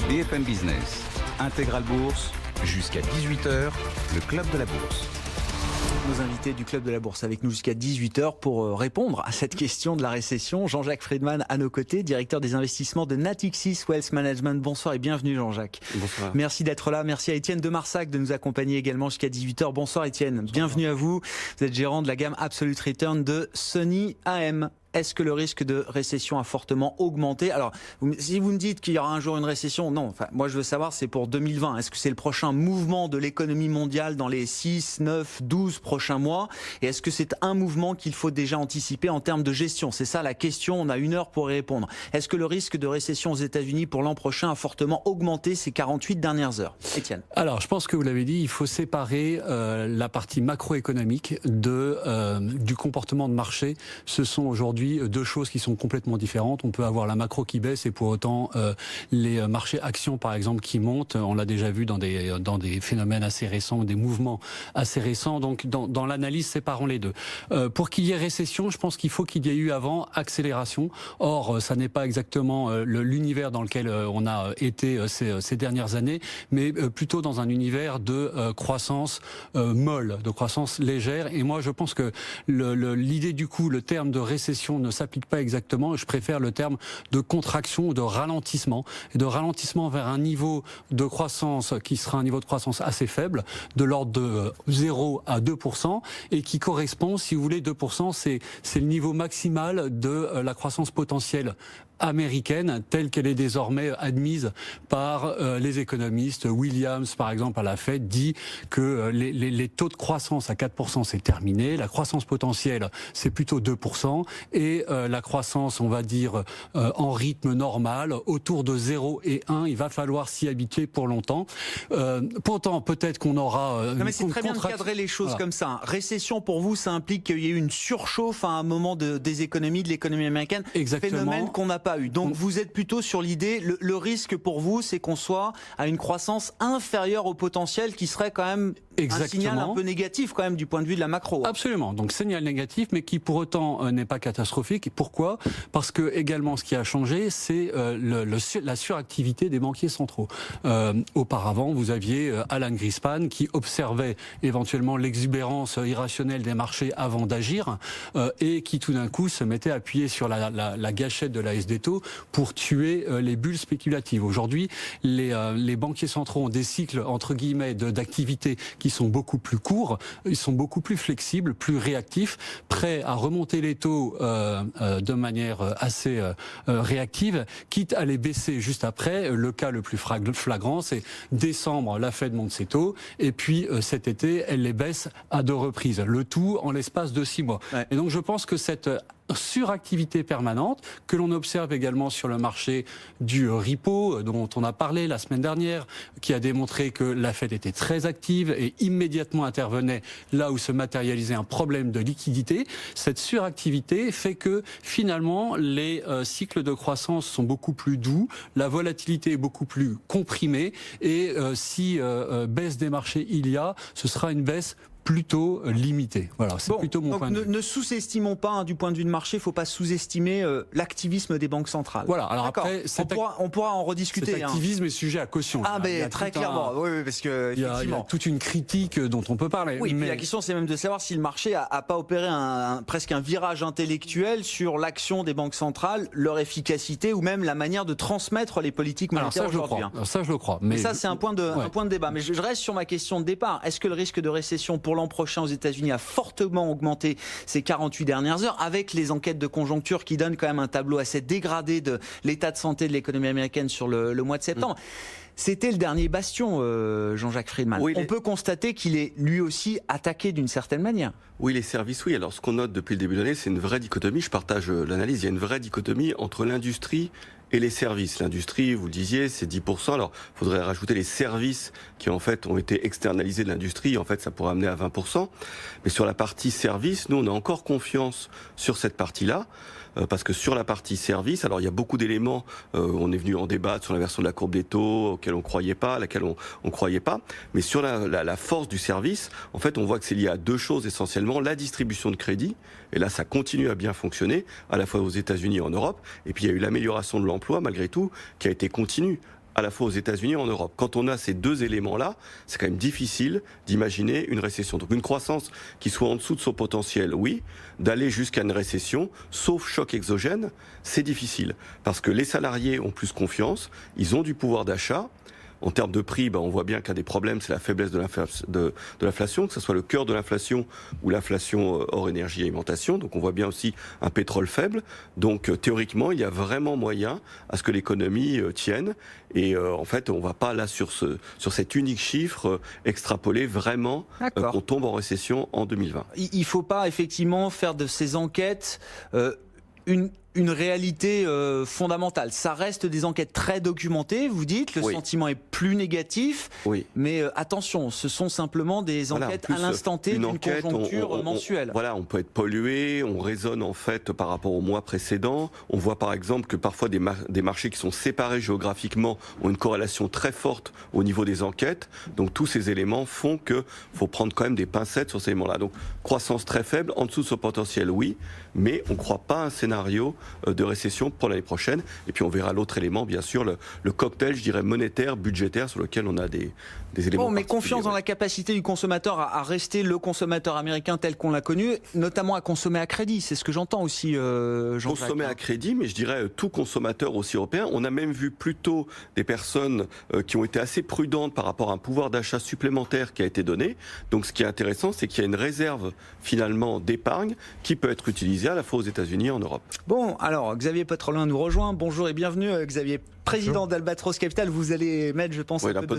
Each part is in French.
BFM Business, Intégral Bourse, jusqu'à 18h, le Club de la Bourse. Nos invités du Club de la Bourse avec nous jusqu'à 18h pour répondre à cette question de la récession. Jean-Jacques Friedman à nos côtés, directeur des investissements de Natixis Wealth Management. Bonsoir et bienvenue Jean-Jacques. Bonsoir. Merci d'être là. Merci à Étienne de Marsac de nous accompagner également jusqu'à 18h. Bonsoir Étienne. Bonsoir. Bienvenue à vous. Vous êtes gérant de la gamme Absolute Return de Sony AM. Est-ce que le risque de récession a fortement augmenté? Alors, si vous me dites qu'il y aura un jour une récession, non. Enfin, moi, je veux savoir, c'est pour 2020. Est-ce que c'est le prochain mouvement de l'économie mondiale dans les 6, 9, 12 prochains mois? Et est-ce que c'est un mouvement qu'il faut déjà anticiper en termes de gestion? C'est ça la question. On a 1 heure pour y répondre. Est-ce que le risque de récession aux États-Unis pour l'an prochain a fortement augmenté ces 48 dernières heures? Étienne. Alors, je pense que vous l'avez dit, il faut séparer la partie macroéconomique du comportement de marché. Ce sont aujourd'hui deux choses qui sont complètement différentes. On peut avoir la macro qui baisse et pour autant les marchés actions par exemple qui montent. On l'a déjà vu dans des phénomènes assez récents, des mouvements assez récents. Donc dans l'analyse, séparons les deux. Pour qu'il y ait récession, je pense qu'il faut qu'il y ait eu avant accélération. Or, ça n'est pas exactement l'univers dans lequel on a été ces dernières années, mais plutôt dans un univers de croissance molle, de croissance légère. Et moi, je pense que l'idée du coup, le terme de récession ne s'applique pas exactement. Je préfère le terme de contraction ou de ralentissement. Et de ralentissement vers un niveau de croissance qui sera un niveau de croissance assez faible, de l'ordre de 0 à 2%, et qui correspond, si vous voulez, 2%, c'est le niveau maximal de la croissance potentielle américaine telle qu'elle est désormais admise par les économistes. Williams, par exemple, à la Fed, dit que les taux de croissance à 4% c'est terminé, la croissance potentielle c'est plutôt 2%, et la croissance, on va dire, en rythme normal, autour de 0 et 1, il va falloir s'y habituer pour longtemps. Pourtant, peut-être qu'on aura... non mais c'est très bien de cadrer les choses comme ça. Récession, pour vous, ça implique qu'il y ait eu une surchauffe à un moment des économies, de l'économie américaine. Exactement. Phénomène qu'on n'a pas eu. Donc vous êtes plutôt sur l'idée, le risque pour vous, c'est qu'on soit à une croissance inférieure au potentiel, qui serait quand même un signal un peu négatif quand même du point de vue de la macro. Absolument, donc signal négatif, mais qui pour autant n'est pas catastrophique. Pourquoi? Parce que également ce qui a changé, c'est la suractivité des banquiers centraux. Auparavant, vous aviez Alan Greenspan qui observait éventuellement l'exubérance irrationnelle des marchés avant d'agir, et qui tout d'un coup se mettait à appuyer sur la gâchette de la SD taux pour tuer les bulles spéculatives. Aujourd'hui, les banquiers centraux ont des cycles entre guillemets d'activité qui sont beaucoup plus courts, ils sont beaucoup plus flexibles, plus réactifs, prêts à remonter les taux de manière assez réactive, quitte à les baisser juste après. Le cas le plus flagrant, c'est décembre, la Fed monte ses taux, et puis cet été, elle les baisse à 2 reprises. Le tout en l'espace de 6 mois. Ouais. Et donc je pense que cette suractivité permanente que l'on observe également sur le marché du repo dont on a parlé la semaine dernière, qui a démontré que la Fed était très active et immédiatement intervenait là où se matérialisait un problème de liquidité. Cette suractivité fait que finalement les cycles de croissance sont beaucoup plus doux, la volatilité est beaucoup plus comprimée, et si baisse des marchés il y a, ce sera une baisse plutôt limité. Voilà, c'est plutôt mon point de vue. Ne sous-estimons pas, du point de vue de marché, il ne faut pas sous-estimer l'activisme des banques centrales. Voilà, alors après, on pourra en rediscuter. Cet activisme est sujet à caution. Ah, mais très clairement, oui, parce que il y a toute une critique dont on peut parler. Oui, mais la question, c'est même de savoir si le marché a pas opéré presque un virage intellectuel sur l'action des banques centrales, leur efficacité, ou même la manière de transmettre les politiques monétaires aujourd'hui. Ça, je le crois. Mais ça, c'est un point de débat. Mais je reste sur ma question de départ. Est-ce que le risque de récession pour l'an prochain aux États-Unis a fortement augmenté ces 48 dernières heures, avec les enquêtes de conjoncture qui donnent quand même un tableau assez dégradé de l'état de santé de l'économie américaine sur le mois de septembre. C'était le dernier bastion, Jean-Jacques Friedman. Oui, on peut constater qu'il est lui aussi attaqué d'une certaine manière. Oui, les services, oui. Alors ce qu'on note depuis le début de l'année, c'est une vraie dichotomie. Je partage l'analyse. Il y a une vraie dichotomie entre l'industrie et les services. L'industrie, vous le disiez, c'est 10%. Alors, il faudrait rajouter les services qui, en fait, ont été externalisés de l'industrie. En fait, ça pourrait amener à 20%. Mais sur la partie services, nous, on a encore confiance sur cette partie-là. Parce que sur la partie service, alors il y a beaucoup d'éléments, on est venu en débattre sur la version de la courbe des taux, auquel on croyait pas, à laquelle on croyait pas, mais sur la force du service, en fait on voit que c'est lié à deux choses essentiellement, la distribution de crédit, et là ça continue à bien fonctionner, à la fois aux États-Unis et en Europe, et puis il y a eu l'amélioration de l'emploi malgré tout, qui a été continue. à la fois aux États-Unis et en Europe. Quand on a ces deux éléments-là, c'est quand même difficile d'imaginer une récession. Donc une croissance qui soit en dessous de son potentiel, oui. D'aller jusqu'à une récession, sauf choc exogène, c'est difficile. Parce que les salariés ont plus confiance, ils ont du pouvoir d'achat. En termes de prix, on voit bien qu'un des problèmes, c'est la faiblesse de l'inflation, que ce soit le cœur de l'inflation ou l'inflation hors énergie et alimentation. Donc on voit bien aussi un pétrole faible. Donc théoriquement, il y a vraiment moyen à ce que l'économie tienne. Et en fait, on ne va pas là sur cet unique chiffre extrapoler vraiment qu'on tombe en récession en 2020. Il ne faut pas effectivement faire de ces enquêtes une réalité fondamentale. Ça reste des enquêtes très documentées, vous dites, le sentiment est plus négatif, mais attention, ce sont simplement des enquêtes à l'instant T d'une conjoncture mensuelle. On peut être pollué, on raisonne en fait par rapport au mois précédent. On voit par exemple que parfois des marchés qui sont séparés géographiquement ont une corrélation très forte au niveau des enquêtes. Donc tous ces éléments font qu'il faut prendre quand même des pincettes sur ces éléments-là. Donc croissance très faible, en dessous de son potentiel, oui, mais on ne croit pas à un scénario de récession pour l'année prochaine. Et puis on verra l'autre élément, bien sûr, le cocktail, je dirais, monétaire, budgétaire, sur lequel on a des éléments. Mais confiance dans la capacité du consommateur à rester le consommateur américain tel qu'on l'a connu, notamment à consommer à crédit. C'est ce que j'entends aussi, Jean-Jacques. Consommer à crédit, mais je dirais tout consommateur aussi européen. On a même vu plutôt des personnes qui ont été assez prudentes par rapport à un pouvoir d'achat supplémentaire qui a été donné. Donc ce qui est intéressant, c'est qu'il y a une réserve finalement d'épargne qui peut être utilisée à la fois aux États-Unis et en Europe. Bon, alors Xavier Petrolin nous rejoint. Bonjour et bienvenue, Xavier. Président d'Albatros Capital, vous allez mettre, je pense, un peu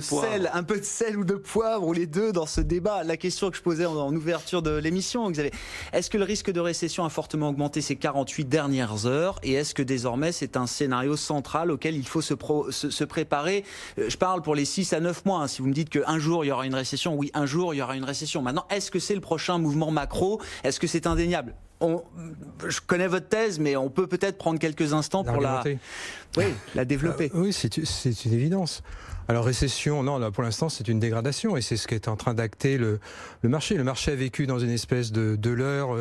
de sel ou de poivre, ou les deux, dans ce débat. La question que je posais en ouverture de l'émission, Xavier, est-ce que le risque de récession a fortement augmenté ces 48 dernières heures, et est-ce que désormais c'est un scénario central auquel il faut se préparer? Je parle pour les 6 à 9 mois. Si vous me dites qu'un jour il y aura une récession, oui, un jour il y aura une récession. Maintenant, est-ce que c'est le prochain mouvement macro? Est-ce que c'est indéniable? Je connais votre thèse, mais on peut peut-être prendre quelques instants pour la développer. Oui, c'est une évidence. Alors récession, non, là, pour l'instant c'est une dégradation et c'est ce qui est en train d'acter le marché. Le marché a vécu dans une espèce de leurre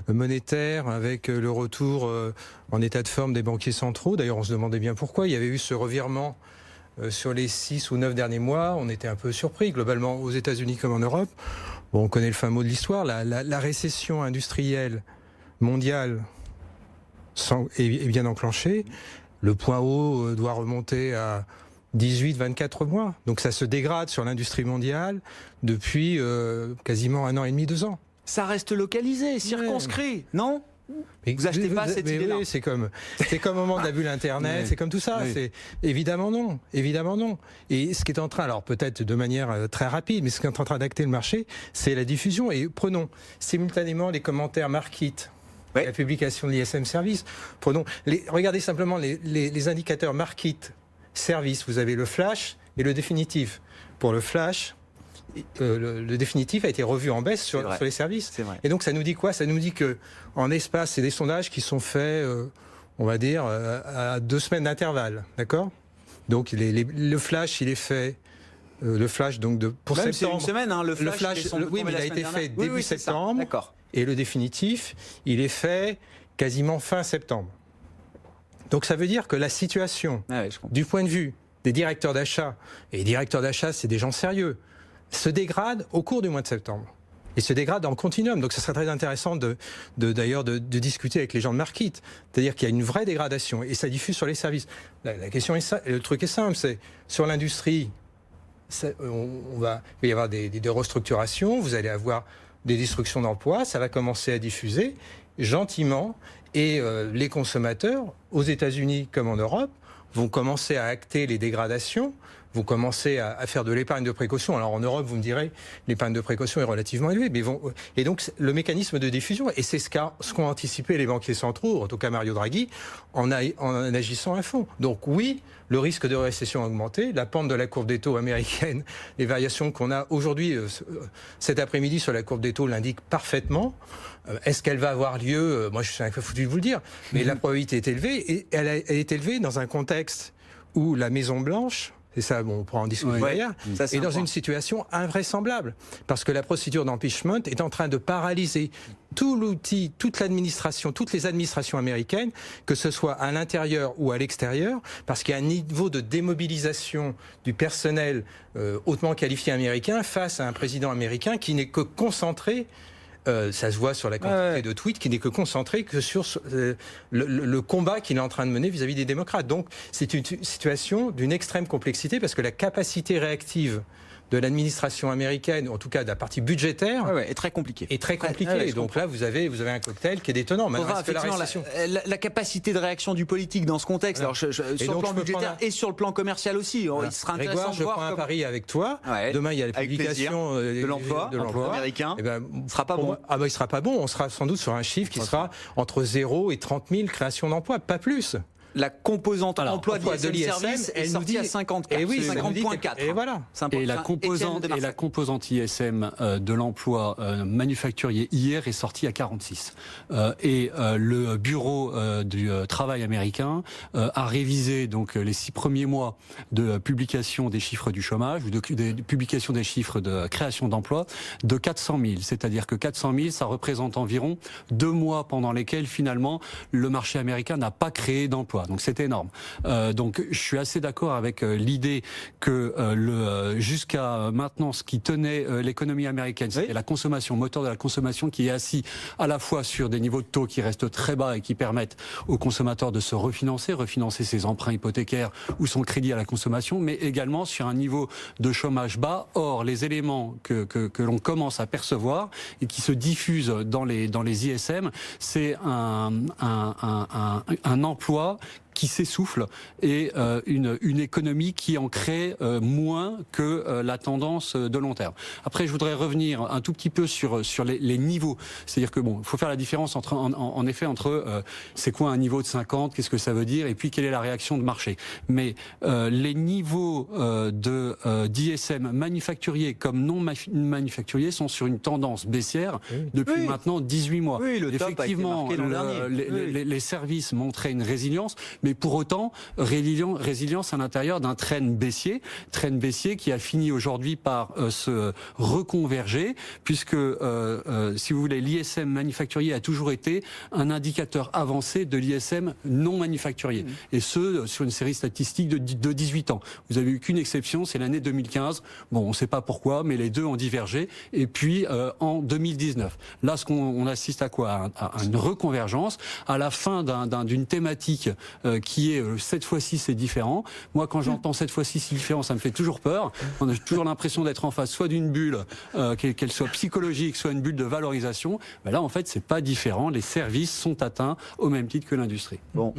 monétaire avec le retour en état de forme des banquiers centraux. D'ailleurs on se demandait bien pourquoi. Il y avait eu ce revirement sur les 6 ou 9 derniers mois. On était un peu surpris globalement aux États-Unis comme en Europe. Bon, on connaît le fin mot de l'histoire, la récession industrielle mondiale est bien enclenchée. Le point haut doit remonter à 18-24 mois. Donc ça se dégrade sur l'industrie mondiale depuis quasiment 1 an et demi, 2 ans. Ça reste localisé, circonscrit, non ? Vous achetez pas cette idée-là. Oui, c'est comme au moment de la bulle Internet, c'est comme tout ça. C'est évidemment non. Et ce qui est en train, alors peut-être de manière très rapide, mais ce qui est en train d'acter le marché, c'est la diffusion. Et prenons simultanément les commentaires Markit, la publication de l'ISM Service. Regardez simplement les indicateurs Markit Service. Vous avez le flash et le définitif. Pour le flash, le définitif a été revu en baisse sur les services. Et donc ça nous dit quoi? Ça nous dit que en espace, c'est des sondages qui sont faits, on va dire, à 2 semaines d'intervalle, d'accord? Donc le flash, il est fait. Le flash donc pour même septembre. C'est une semaine, hein, le flash. Mais il a été fait début septembre. D'accord. Et le définitif, il est fait quasiment fin septembre. Donc ça veut dire que la situation, du point de vue des directeurs d'achat, et les directeurs d'achat, c'est des gens sérieux, se dégrade au cours du mois de septembre. Et se dégrade en continuum. Donc, ce serait très intéressant d'ailleurs de discuter avec les gens de Markit. C'est-à-dire qu'il y a une vraie dégradation et ça diffuse sur les services. La question est le truc est simple, c'est sur l'industrie, il va y avoir des restructurations, vous allez avoir des destructions d'emplois, ça va commencer à diffuser gentiment et les consommateurs, aux États-Unis comme en Europe, vont commencer à acter les dégradations, vont commencer à faire de l'épargne de précaution. Alors en Europe, vous me direz, l'épargne de précaution est relativement élevée, mais et donc le mécanisme de diffusion, et c'est ce qu'ont anticipé les banquiers centraux, en tout cas Mario Draghi, en agissant à fond. Donc oui, le risque de récession a augmenté, la pente de la courbe des taux américaine, les variations qu'on a aujourd'hui, cet après-midi sur la courbe des taux l'indiquent parfaitement. Est-ce qu'elle va avoir lieu? Moi, je suis un peu foutu de vous le dire, mais la probabilité est élevée, et elle est élevée dans un contexte où la Maison-Blanche Et ça, bon, on pourra en discuter derrière. Et dans une situation invraisemblable. Parce que la procédure d'impeachment est en train de paralyser tout l'outil, toute l'administration, toutes les administrations américaines, que ce soit à l'intérieur ou à l'extérieur, parce qu'il y a un niveau de démobilisation du personnel hautement qualifié américain face à un président américain qui n'est que concentré, ça se voit sur la quantité de tweets, qui n'est que concentré que sur le combat qu'il est en train de mener vis-à-vis des démocrates. Donc c'est une situation d'une extrême complexité, parce que la capacité réactive de l'administration américaine, en tout cas de la partie budgétaire, est très compliquée. Donc là, vous avez un cocktail qui est détonnant. La capacité de réaction du politique dans ce contexte, alors, sur le plan budgétaire et sur le plan commercial aussi, il sera intéressant de voir. Je prends un pari avec toi. Demain, il y a la publication de l'emploi américain. Il ne sera pas bon. Il ne sera pas bon. On sera sans doute sur un chiffre qui sera entre 0 et 30 000 créations d'emplois, pas plus. La composante emploi de l'ISM service est sortie à 54. Et oui, 50.4. Et voilà. Et la composante ISM de l'emploi manufacturier hier est sortie à 46. Et le bureau du travail américain a révisé donc les 6 premiers mois de publication des chiffres du chômage ou de publication des chiffres de création d'emplois de 400 000. C'est-à-dire que 400 000, ça représente environ 2 mois pendant lesquels finalement le marché américain n'a pas créé d'emplois. Donc c'est énorme. Donc je suis assez d'accord avec l'idée que jusqu'à maintenant, ce qui tenait l'économie américaine, c'était la consommation, moteur de la consommation, qui est assis à la fois sur des niveaux de taux qui restent très bas et qui permettent aux consommateurs de se refinancer ses emprunts hypothécaires ou son crédit à la consommation, mais également sur un niveau de chômage bas. Or, les éléments que l'on commence à percevoir et qui se diffusent dans les ISM, c'est un emploi qui s'essouffle et une économie qui en crée moins que la tendance de long terme. Après, je voudrais revenir un tout petit peu sur les niveaux. C'est-à-dire que il faut faire la différence en effet entre c'est quoi un niveau de 50, qu'est-ce que ça veut dire, et puis quelle est la réaction de marché. Mais les niveaux d'ISM manufacturiers comme non manufacturiers sont sur une tendance baissière depuis maintenant 18 mois. Oui, effectivement, les services montraient une résilience, mais pour autant, résilience à l'intérieur d'un trend baissier qui a fini aujourd'hui par se reconverger, puisque, si vous voulez, l'ISM manufacturier a toujours été un indicateur avancé de l'ISM non manufacturier, et ce, sur une série statistique de 18 ans. Vous avez eu qu'une exception, c'est l'année 2015. Bon, on ne sait pas pourquoi, mais les deux ont divergé, et puis en 2019. Là, on assiste à quoi ? À une reconvergence, à la fin d'une thématique qui est cette fois-ci c'est différent. Moi, quand j'entends cette fois-ci c'est différent, ça me fait toujours peur. On a toujours l'impression d'être en face soit d'une bulle, qu'elle soit psychologique, soit une bulle de valorisation. Ben là, en fait, c'est pas différent. Les services sont atteints au même titre que l'industrie. Bon.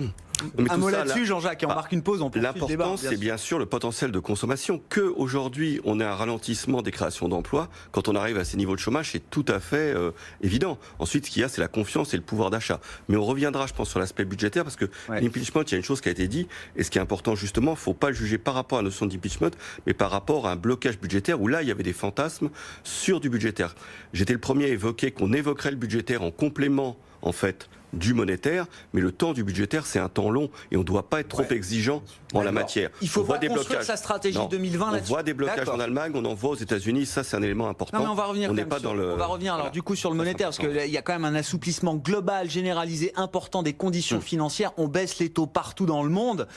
Un mot là-dessus, Jean-Jacques, et on marque une pause. L'important, c'est bien sûr le potentiel de consommation. Qu'aujourd'hui, on ait un ralentissement des créations d'emplois, quand on arrive à ces niveaux de chômage, c'est tout à fait évident. Ensuite, ce qu'il y a, c'est la confiance et le pouvoir d'achat. Mais on reviendra, je pense, sur l'aspect budgétaire, parce que l'impeachment, il y a une chose qui a été dit, et ce qui est important, justement, il ne faut pas le juger par rapport à la notion d'impeachment, mais par rapport à un blocage budgétaire, où là, il y avait des fantasmes sur du budgétaire. J'étais le premier à évoquer qu'on évoquerait le budgétaire en complément, en fait, du monétaire, mais le temps du budgétaire, c'est un temps long et on ne doit pas être trop exigeant en la matière. Il faut pas construire sa stratégie 2020 là-dessus. On voit des blocages en Allemagne, on en voit aux États-Unis, ça c'est un élément important. Non, mais on va revenir. On va revenir alors du coup sur le monétaire, parce qu'il y a quand même un assouplissement global, généralisé, important des conditions financières. On baisse les taux partout dans le monde.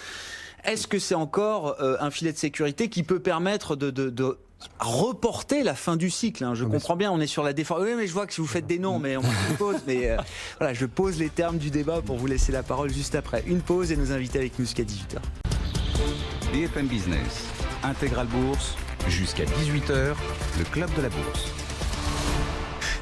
Est-ce que c'est encore un filet de sécurité qui peut permettre de reporter la fin du cycle, Je comprends bien, on est sur la défense. Oui, mais je vois que vous faites des noms, mais on pose. Mais voilà, je pose les termes du débat pour vous laisser la parole juste après. Une pause et nos invités avec nous jusqu'à 18h. BFM Business, Intégral Bourse, jusqu'à 18h, le club de la bourse.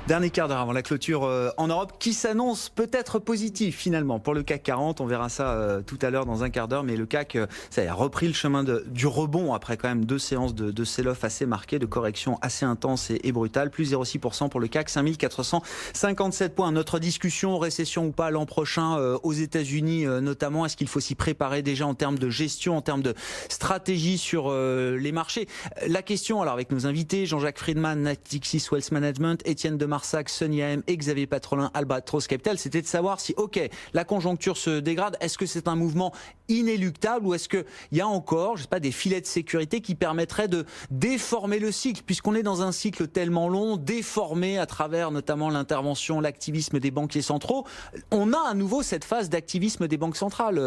Dernier quart d'heure avant la clôture en Europe, qui s'annonce peut-être positif finalement pour le CAC 40. On verra ça tout à l'heure dans un quart d'heure. Mais le CAC, ça a repris le chemin du rebond après quand même 2 séances de sell-off assez marquées, de corrections assez intenses et brutales. Plus 0,6% pour le CAC, 5457 points. Notre discussion, récession ou pas l'an prochain aux États-Unis notamment. Est-ce qu'il faut s'y préparer déjà en termes de gestion, en termes de stratégie sur les marchés ? La question, alors avec nos invités, Jean-Jacques Friedman, Natixis Wealth Management, Étienne Demarsac, Marsac, Sonny AM et Xavier Patrolin, Albatros Capital, c'était de savoir si, ok, la conjoncture se dégrade, est-ce que c'est un mouvement inéluctable ou est-ce qu'il y a encore, je sais pas, des filets de sécurité qui permettraient de déformer le cycle, puisqu'on est dans un cycle tellement long, déformé à travers notamment l'intervention, l'activisme des banquiers centraux. On a à nouveau cette phase d'activisme des banques centrales,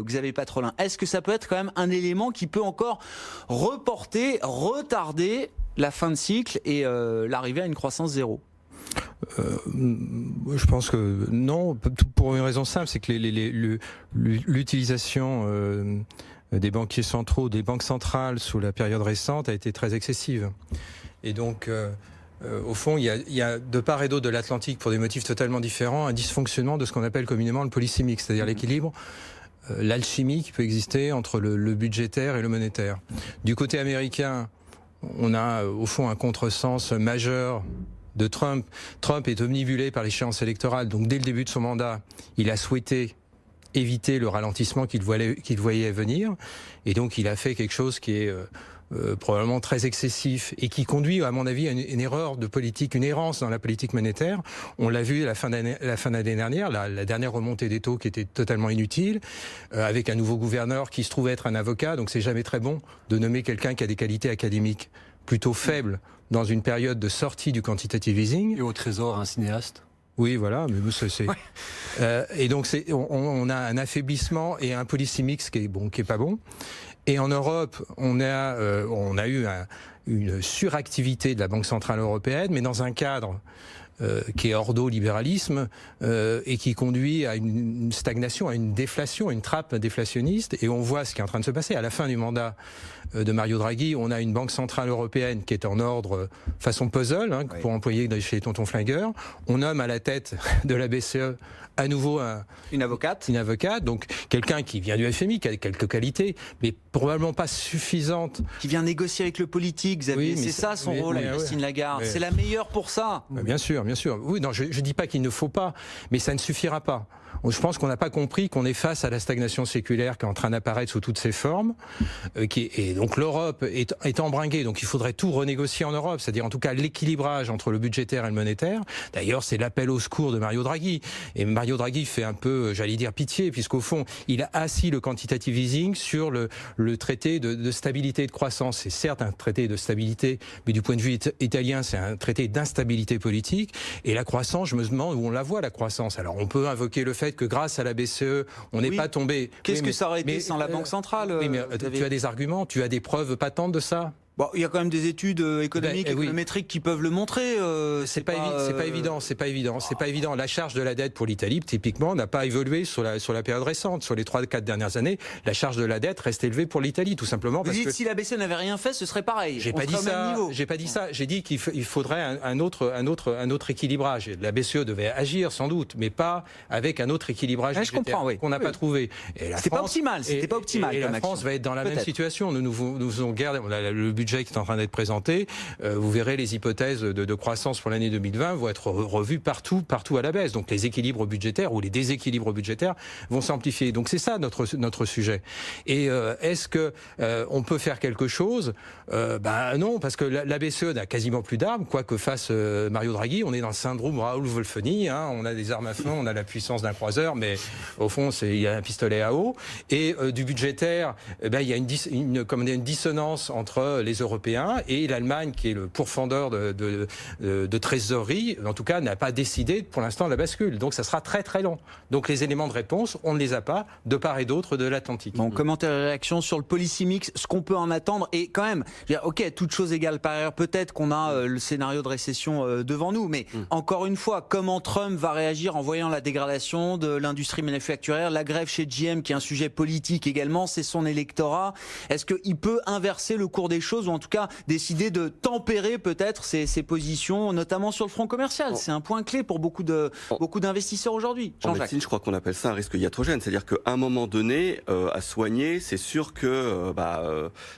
Xavier Patrolin. Est-ce que ça peut être quand même un élément qui peut encore reporter, retarder la fin de cycle et l'arrivée à une croissance zéro? Je pense que non, pour une raison simple, c'est que l'utilisation des banquiers centraux, des banques centrales sous la période récente a été très excessive. Et donc, au fond, il y a de part et d'autre de l'Atlantique, pour des motifs totalement différents, un dysfonctionnement de ce qu'on appelle communément le policy mix, c'est-à-dire l'équilibre, l'alchimie qui peut exister entre le budgétaire et le monétaire. Du côté américain, on a au fond un contresens majeur de Trump. Trump est omnibulé par l'échéance électorale, donc dès le début de son mandat, il a souhaité éviter le ralentissement qu'il voyait venir, et donc il a fait quelque chose qui est probablement très excessif et qui conduit, à mon avis, à une erreur de politique, une errance dans la politique monétaire. On l'a vu à la fin d'année dernière, la dernière remontée des taux qui était totalement inutile, avec un nouveau gouverneur qui se trouvait être un avocat, donc c'est jamais très bon de nommer quelqu'un qui a des qualités académiques plutôt faibles dans une période de sortie du quantitative easing. Et au Trésor, un cinéaste. Oui, voilà, mais c'est. Ouais. Et donc on a un affaiblissement et un policy mix qui est pas bon. Et en Europe, on a eu une suractivité de la Banque centrale européenne, mais dans un cadre qui est ordo-libéralisme et qui conduit à une stagnation, à une déflation, une trappe déflationniste. Et on voit ce qui est en train de se passer. À la fin du mandat de Mario Draghi, on a une Banque centrale européenne qui est en ordre façon puzzle, hein, pour employer chez les tontons flingueurs. On nomme à la tête de la BCE à nouveau une avocate, donc quelqu'un qui vient du FMI, qui a quelques qualités, mais probablement pas suffisantes. Qui vient négocier avec le politique, Xavier. Oui, c'est ça son rôle, Christine Lagarde. C'est la meilleure pour ça. Bien sûr, bien sûr. Oui, non, je dis pas qu'il ne faut pas, mais ça ne suffira pas. Je pense qu'on n'a pas compris qu'on est face à la stagnation séculaire qui est en train d'apparaître sous toutes ses formes, et donc l'Europe est embringuée, donc il faudrait tout renégocier en Europe, c'est-à-dire en tout cas l'équilibrage entre le budgétaire et le monétaire. D'ailleurs, c'est l'appel au secours de Mario Draghi, et Mario Draghi fait un peu, j'allais dire, pitié, puisqu'au fond, il a assis le quantitative easing sur le traité de stabilité et de croissance. C'est certes un traité de stabilité, mais du point de vue italien, c'est un traité d'instabilité politique, et la croissance, je me demande où on la voit, la croissance. Alors on peut invoquer le fait que grâce à la BCE, on n'est pas tombé... Qu'est-ce que ça aurait été sans la Banque centrale? Oui, mais tu as des arguments, tu as des preuves patentes de ça? Bon, il y a quand même des études économiques, économétriques qui peuvent le montrer. C'est pas évident. La charge de la dette pour l'Italie, typiquement, n'a pas évolué sur la période récente. Sur les 3-4 dernières années, la charge de la dette reste élevée pour l'Italie, tout simplement. Vous dites que si la BCE n'avait rien fait, ce serait pareil. J'ai pas dit ça. J'ai dit qu'il faudrait un autre équilibrage. La BCE devait agir sans doute, mais pas avec un autre équilibrage qu'on n'a pas trouvé. C'était pas optimal. Et la France va être dans la même situation. Nous regardons le budget qui est en train d'être présenté, vous verrez les hypothèses de croissance pour l'année 2020 vont être revues partout à la baisse. Donc les équilibres budgétaires ou les déséquilibres budgétaires vont s'amplifier. Donc c'est ça notre sujet. Et est-ce que on peut faire quelque chose? Non, parce que la BCE n'a quasiment plus d'armes, quoi que fasse Mario Draghi. On est dans le syndrome Raoul Wolfeni, hein, on a des armes à feu, on a la puissance d'un croiseur, mais au fond il y a un pistolet à eau. Et du budgétaire, il y a une dissonance entre les Européens et l'Allemagne, qui est le pourfendeur de trésorerie, en tout cas, n'a pas décidé pour l'instant la bascule. Donc ça sera très très long. Donc les éléments de réponse, on ne les a pas de part et d'autre de l'Atlantique. Bon, commentaire et réaction sur le policy mix, ce qu'on peut en attendre, et quand même, ok, toute chose égale par ailleurs, peut-être qu'on a le scénario de récession devant nous, mais encore une fois, comment Trump va réagir en voyant la dégradation de l'industrie manufacturière, la grève chez GM, qui est un sujet politique également, c'est son électorat. Est-ce qu'il peut inverser le cours des choses, ou en tout cas décider de tempérer peut-être ses positions, notamment sur le front commercial? C'est un point clé pour beaucoup d'investisseurs aujourd'hui. En médecine, je crois qu'on appelle ça un risque iatrogène, c'est-à-dire qu'à un moment donné, à soigner, c'est sûr que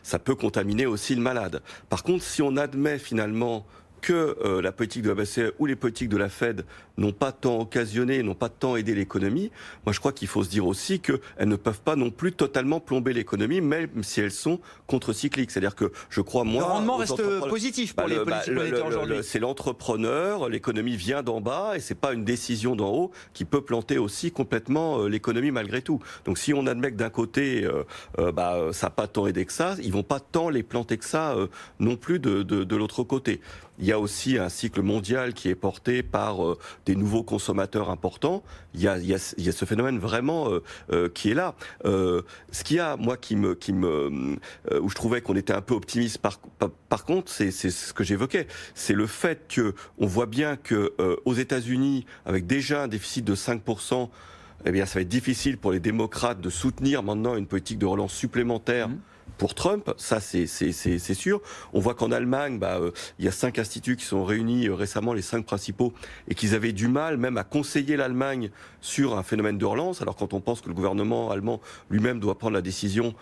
ça peut contaminer aussi le malade. Par contre, si on admet finalement que la politique de la BCE ou les politiques de la Fed n'ont pas tant occasionné, n'ont pas tant aidé l'économie, moi je crois qu'il faut se dire aussi qu'elles ne peuvent pas non plus totalement plomber l'économie, même si elles sont contre-cycliques. C'est-à-dire que je crois moins... Le rendement reste positif pour les politiques monétaires aujourd'hui. C'est l'entrepreneur, l'économie vient d'en bas et c'est pas une décision d'en haut qui peut planter aussi complètement l'économie malgré tout. Donc si on admet que d'un côté, ça n'a pas tant aidé que ça, ils vont pas tant les planter que ça non plus de l'autre côté. Il y a aussi un cycle mondial qui est porté par des nouveaux consommateurs importants. Il y a ce phénomène vraiment qui est là. Ce qu'il y a, moi, où je trouvais qu'on était un peu optimiste par contre, c'est ce que j'évoquais. C'est le fait que on voit bien que aux États-Unis, avec déjà un déficit de 5%, eh bien, ça va être difficile pour les démocrates de soutenir maintenant une politique de relance supplémentaire. Pour Trump, ça c'est sûr. On voit qu'en Allemagne, il y a 5 instituts qui sont réunis récemment, les 5 principaux, et qu'ils avaient du mal même à conseiller l'Allemagne sur un phénomène de relance. Alors quand on pense que le gouvernement allemand lui-même doit prendre la décision,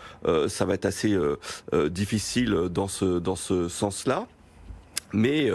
ça va être assez difficile dans ce sens-là. Mais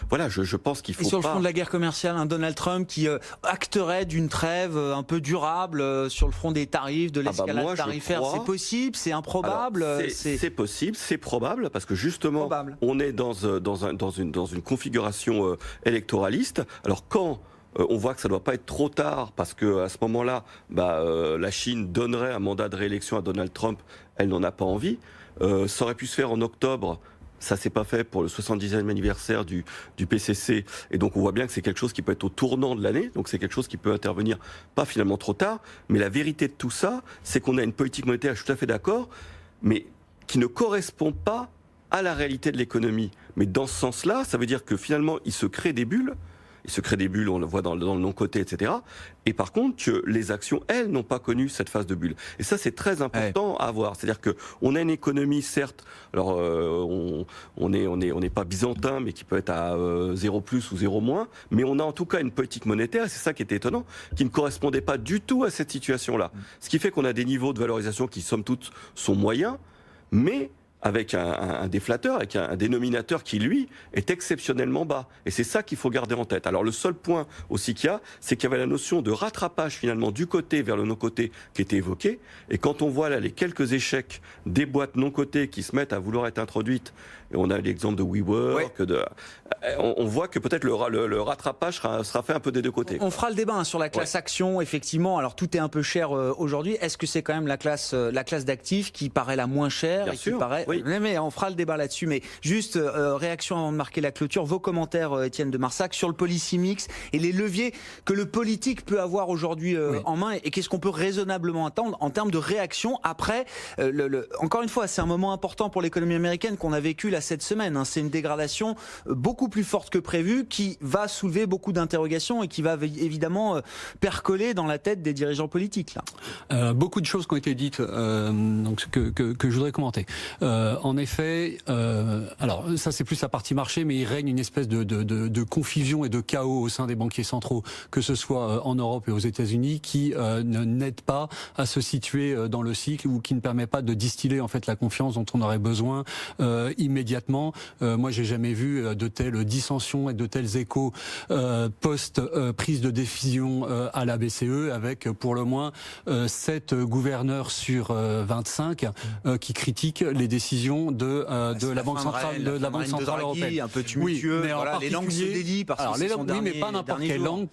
voilà, je pense qu'il faut pas... Et sur le front de la guerre commerciale, un Donald Trump qui acterait d'une trêve un peu durable sur le front des tarifs, de l'escalade tarifaire, c'est possible, c'est improbable? C'est possible, c'est probable, parce que justement, on est dans une configuration électoraliste. Alors quand on voit que ça ne doit pas être trop tard, parce qu'à ce moment-là, la Chine donnerait un mandat de réélection à Donald Trump, elle n'en a pas envie. Ça aurait pu se faire en octobre. Ça s'est pas fait pour le 70e anniversaire du PCC. Et donc, on voit bien que c'est quelque chose qui peut être au tournant de l'année. Donc, c'est quelque chose qui peut intervenir pas finalement trop tard. Mais la vérité de tout ça, c'est qu'on a une politique monétaire, je suis tout à fait d'accord, mais qui ne correspond pas à la réalité de l'économie. Mais dans ce sens-là, ça veut dire que finalement, il se crée des bulles. Il se crée des bulles, on le voit dans le non-coté, etc. Et par contre, que les actions, elles, n'ont pas connu cette phase de bulle. Et ça, c'est très important à voir. C'est-à-dire que on a une économie, certes, alors on n'est pas byzantin, mais qui peut être à 0 plus ou 0 moins, mais on a en tout cas une politique monétaire, et c'est ça qui est étonnant, qui ne correspondait pas du tout à cette situation-là. Ce qui fait qu'on a des niveaux de valorisation qui, somme toute, sont moyens, mais avec un déflateur, avec un dénominateur qui, lui, est exceptionnellement bas. Et c'est ça qu'il faut garder en tête. Alors le seul point aussi qu'il y a, c'est qu'il y avait la notion de rattrapage finalement du côté vers le non-côté qui était évoquée. Et quand on voit là les quelques échecs des boîtes non-cotées qui se mettent à vouloir être introduites, et on a l'exemple de WeWork, on voit que peut-être le rattrapage sera fait un peu des deux côtés. On fera le débat sur la classe action, effectivement. Alors tout est un peu cher aujourd'hui. Est-ce que c'est quand même la classe d'actifs qui paraît la moins chère? Bien sûr. Qui paraît... Oui. Mais on fera le débat là-dessus. Mais juste réaction avant de marquer la clôture. Vos commentaires, Étienne de Marsac, sur le policy mix et les leviers que le politique peut avoir aujourd'hui en main, et qu'est-ce qu'on peut raisonnablement attendre en termes de réaction après encore une fois, c'est un moment important pour l'économie américaine qu'on a vécu là cette semaine. C'est une dégradation beaucoup plus forte que prévu qui va soulever beaucoup d'interrogations et qui va évidemment percoler dans la tête des dirigeants politiques. Là. Beaucoup de choses qui ont été dites donc que je voudrais commenter. En effet, alors ça c'est plus la partie marché, mais il règne une espèce de confusion et de chaos au sein des banquiers centraux, que ce soit en Europe et aux États-Unis, qui n'aident pas à se situer dans le cycle ou qui ne permet pas de distiller en fait la confiance dont on aurait besoin immédiatement. Moi, j'ai jamais vu de telles dissensions et de tels échos post prise de décision à la BCE, avec pour le moins 7 gouverneurs sur 25 qui critiquent les décisions de la Banque centrale européenne. Un peu tumultueux. Mais voilà, les langues se délient parce que mais pas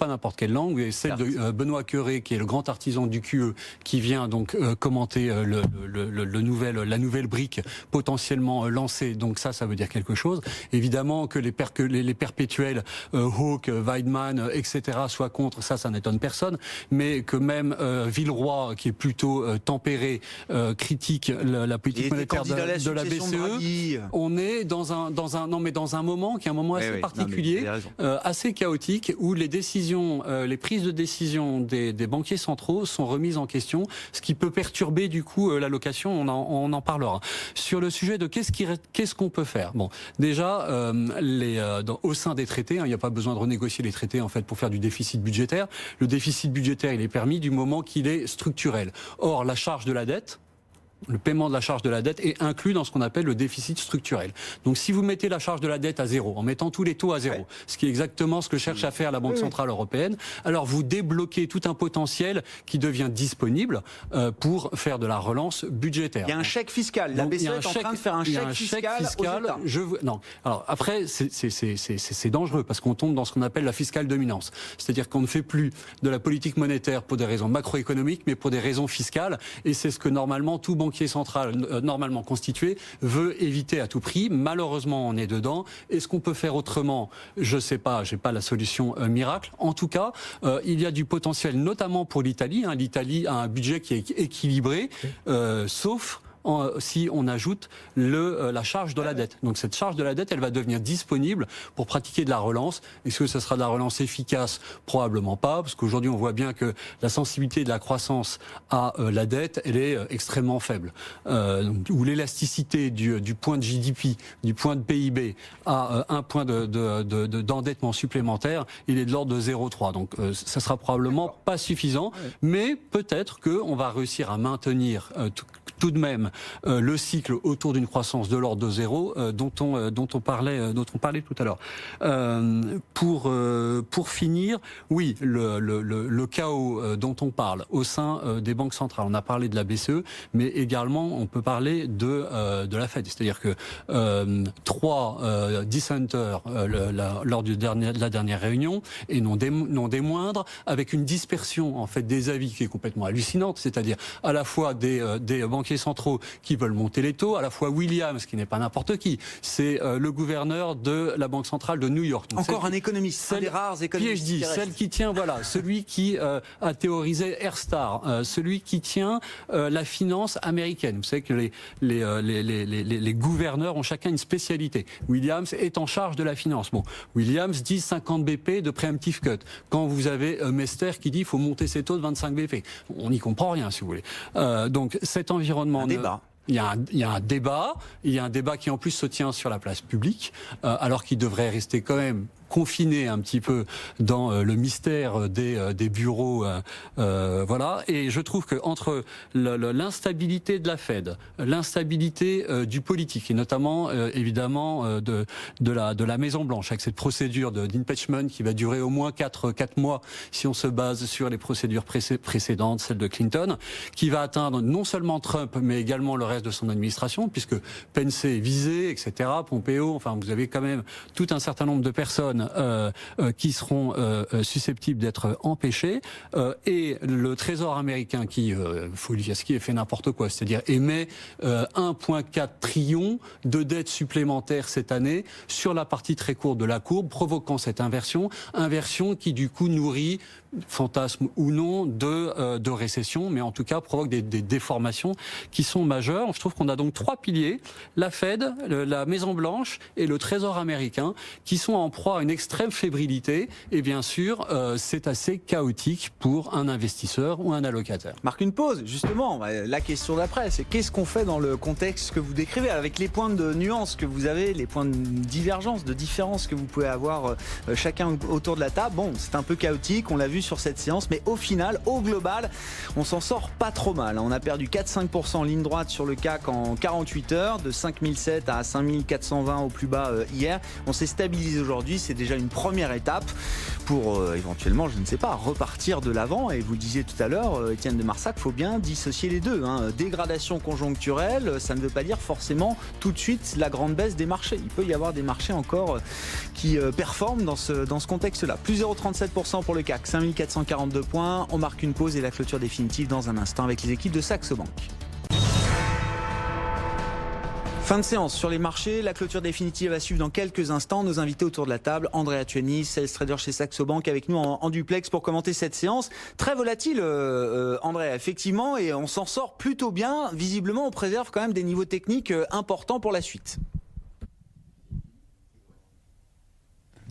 n'importe quelle langue, et celle de Benoît Cœuré, qui est le grand artisan du QE, qui vient donc commenter la nouvelle brique potentiellement lancée. Donc ça veut dire quelque chose. Évidemment que les perpétuels Hawke, Weidmann, etc. soient contre, ça n'étonne personne, mais que même Villeroy, qui est plutôt tempéré, critique la politique monétaire de la BCE. On est dans un moment qui est un moment assez particulier, assez chaotique, où les décisions, les prises de décision des banquiers centraux sont remises en question, ce qui peut perturber du coup l'allocation. On en parlera. Sur le sujet de qu'est-ce qu'on peut faire. Bon, déjà au sein des traités, il n'y a pas besoin de renégocier les traités en fait pour faire du déficit budgétaire. Le déficit budgétaire, il est permis du moment qu'il est structurel. Or, la charge de la dette, le paiement de la charge de la dette est inclus dans ce qu'on appelle le déficit structurel. Donc si vous mettez la charge de la dette à zéro, en mettant tous les taux à zéro, ce qui est exactement ce que cherche à faire la Banque Centrale Européenne, alors vous débloquez tout un potentiel qui devient disponible pour faire de la relance budgétaire. Il y a un chèque fiscal. La BCE est en train de faire un chèque fiscal aux États. Non. Alors après, c'est dangereux parce qu'on tombe dans ce qu'on appelle la fiscale dominance. C'est-à-dire qu'on ne fait plus de la politique monétaire pour des raisons macroéconomiques, mais pour des raisons fiscales. Et c'est ce que normalement tout banquier central normalement constitué veut éviter à tout prix. Malheureusement, on est dedans. Est-ce qu'on peut faire autrement? Je ne sais pas. J'ai pas la solution miracle. En tout cas, il y a du potentiel, notamment pour l'Italie. L'Italie a un budget qui est équilibré, sauf si on ajoute la charge de la dette. Donc cette charge de la dette, elle va devenir disponible pour pratiquer de la relance. Est-ce que ce sera de la relance efficace? Probablement pas, parce qu'aujourd'hui on voit bien que la sensibilité de la croissance à la dette, elle est extrêmement faible. Ou l'élasticité du point de GDP, du point de PIB à un point d'endettement supplémentaire, il est de l'ordre de 0,3. Donc ça sera probablement pas suffisant, mais peut-être qu'on va réussir à maintenir tout de même le cycle autour d'une croissance de l'ordre de zéro dont on parlait tout à l'heure. Pour finir, oui, le chaos dont on parle au sein des banques centrales. On a parlé de la BCE, mais également on peut parler de la Fed. C'est-à-dire que 3 dissenters lors de la dernière réunion, et non des moindres, avec une dispersion en fait des avis qui est complètement hallucinante. C'est-à-dire à la fois des banquiers centraux qui veulent monter les taux, à la fois Williams, qui n'est pas n'importe qui, c'est le gouverneur de la Banque centrale de New York. Donc encore un économiste, un des rares économistes. PhD, celle qui tient, voilà, celui qui a théorisé Airstar, celui qui tient la finance américaine. Vous savez que les gouverneurs ont chacun une spécialité. Williams est en charge de la finance. Bon, Williams dit 50 BP de preemptive cut. Quand vous avez Mester qui dit il faut monter ses taux de 25 BP. On n'y comprend rien, si vous voulez. Donc cet environnement... Il y a un débat qui en plus se tient sur la place publique, alors qu'il devrait rester quand même confiné un petit peu dans le mystère des bureaux, voilà. Et je trouve que entre l'instabilité de la Fed, l'instabilité du politique, et notamment évidemment de la Maison Blanche, avec cette procédure d'impeachment qui va durer au moins 4 mois si on se base sur les procédures précédentes, celle de Clinton, qui va atteindre non seulement Trump mais également le reste de son administration, puisque Pence est visé, etc. Pompeo, enfin vous avez quand même tout un certain nombre de personnes qui seront susceptibles d'être empêchés, et le Trésor américain qui, faut lui dire ce qui est fait n'importe quoi, c'est-à-dire émet 1,4 trillion de dettes supplémentaires cette année sur la partie très courte de la courbe, provoquant cette inversion qui du coup nourrit, fantasme ou non, de récession, mais en tout cas provoque des déformations qui sont majeures. Je trouve qu'on a donc 3 piliers, la Fed, la Maison Blanche et le Trésor américain, qui sont en proie à une extrême fébrilité, et bien sûr c'est assez chaotique pour un investisseur ou un allocataire. Marque une pause, justement, la question d'après, c'est qu'est-ce qu'on fait dans le contexte que vous décrivez, avec les points de nuance que vous avez, les points de divergence, de différence que vous pouvez avoir chacun autour de la table. Bon, c'est un peu chaotique, on l'a vu sur cette séance, mais au final, au global, on s'en sort pas trop mal. On a perdu 4-5% en ligne droite sur le CAC en 48 heures, de 5007 à 5420 au plus bas hier. On s'est stabilisé aujourd'hui, c'est déjà une première étape pour éventuellement, je ne sais pas, repartir de l'avant. Et vous le disiez tout à l'heure, Étienne de Marsac, il faut bien dissocier les deux. Dégradation conjoncturelle, ça ne veut pas dire forcément tout de suite la grande baisse des marchés. Il peut y avoir des marchés encore qui performent dans ce contexte-là. Plus 0,37% pour le CAC, 5442 points. On marque une pause et la clôture définitive dans un instant avec les équipes de Saxo Bank. Fin de séance sur les marchés, la clôture définitive va suivre dans quelques instants. Nos invités autour de la table, Andrea Tchiony, sales trader chez Saxo Bank, avec nous en duplex pour commenter cette séance. Très volatile, Andrea, effectivement, et on s'en sort plutôt bien. Visiblement, on préserve quand même des niveaux techniques importants pour la suite.